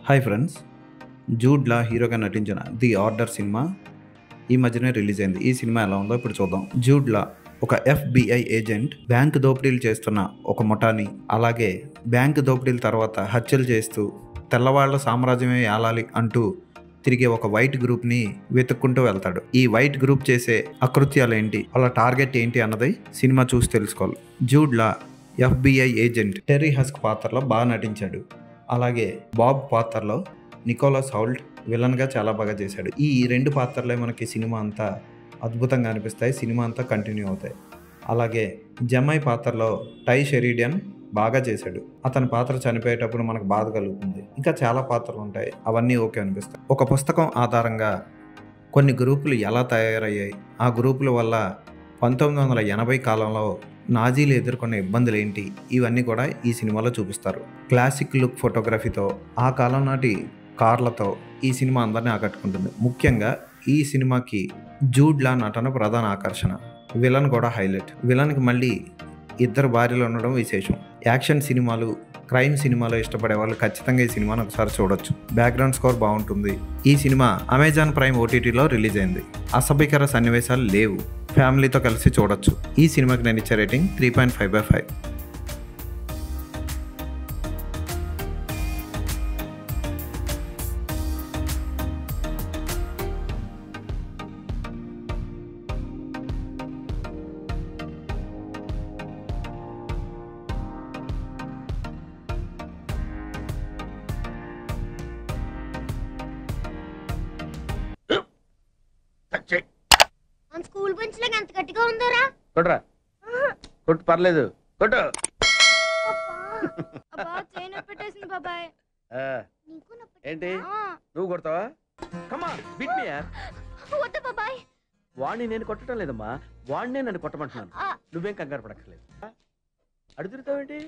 Hi friends, Jude లా హీరోగా నటించిన the order cinema ఈ మధ్యనే రిలీజ్ అయింది. ఈ సినిమా ఎలా ఉందో ఇప్పుడు చూద్దాం. జూడ్ లా ఒక FBI ఏజెంట్ బ్యాంక్ దోపిడీలు చేస్తున్న ఒక ముఠాని, అలాగే బ్యాంక్ దోపిడీల తర్వాత హత్యలు చేస్తూ తెల్లవాళ్ల సామ్రాజ్యమే ఏలాలి అంటూ తిరిగే ఒక వైట్ గ్రూప్ని వెతుక్కుంటూ వెళ్తాడు. ఈ వైట్ గ్రూప్ చేసే అకృత్యాలు ఏంటి, వాళ్ళ టార్గెట్ ఏంటి అన్నది సినిమా చూసి తెలుసుకోవాలి. జూడ్ లా FBI ఏజెంట్ టెర్రీ హస్క్ పాత్రలో బాగా నటించాడు. అలాగే బాబ్ పాత్రలో నికోలస్ హౌల్ట్ విలన్గా చాలా బాగా చేశాడు. ఈ రెండు పాత్రలే మనకి సినిమా అంతా అద్భుతంగా అనిపిస్తాయి, సినిమా అంతా కంటిన్యూ అవుతాయి. అలాగే జమాయ్ పాత్రలో టై షెరీడియన్ బాగా చేశాడు. అతని పాత్ర చనిపోయేటప్పుడు మనకు బాధ కలుగుతుంది. ఇంకా చాలా పాత్రలు ఉంటాయి, అవన్నీ ఓకే అనిపిస్తాయి. ఒక పుస్తకం ఆధారంగా కొన్ని గ్రూపులు ఎలా తయారయ్యాయి, ఆ గ్రూపుల వల్ల 1980 కాలంలో నాజీలు ఎదుర్కొన్న ఇబ్బందులు ఏంటి, ఇవన్నీ కూడా ఈ సినిమాలో చూపిస్తారు. క్లాసిక్ లుక్ ఫోటోగ్రఫీతో, ఆ కాలం నాటి కార్లతో ఈ సినిమా అందరినీ ఆకట్టుకుంటుంది. ముఖ్యంగా ఈ సినిమాకి జూడ్ లా నటన ప్రధాన ఆకర్షణ. విలన్ కూడా హైలైట్. విలన్కి మళ్ళీ 2 భార్యలు ఉండడం విశేషం. యాక్షన్ సినిమాలు, క్రైమ్ సినిమాలో ఇష్టపడే వాళ్ళు ఖచ్చితంగా ఈ సినిమాను ఒకసారి చూడొచ్చు. బ్యాక్గ్రౌండ్ స్కోర్ బాగుంటుంది. ఈ సినిమా అమెజాన్ ప్రైమ్ OTTలో రిలీజ్ అయింది. అసభ్యకర సన్నివేశాలు లేవు, ఫ్యామిలీతో కలిసి చూడొచ్చు. ఈ సినిమాకి నేను ఇచ్చే రేటింగ్ 3.5/5. మన స్కూల్ బెంచ్ లాగా ఎంత గట్టిగా ఉందోరా. కొట్రా, కొట్టు, పర్లేదు, కొట్టు. అబ్బా చైన్ పెట్టేసింది బాబాయ్. నీకు ఏంటి నువ్వు కొడతావా? కమా బీట్ మీ యార్. వద్దు బాబాయ్. వాణ్ణి నేను కొట్టడం లేదమ్మా, వాణ్ణే నన్ను కొట్టమంటున్నాను. నువ్వేం కంగారు పడక్కర్లేదు. అడుగుతావేంటి?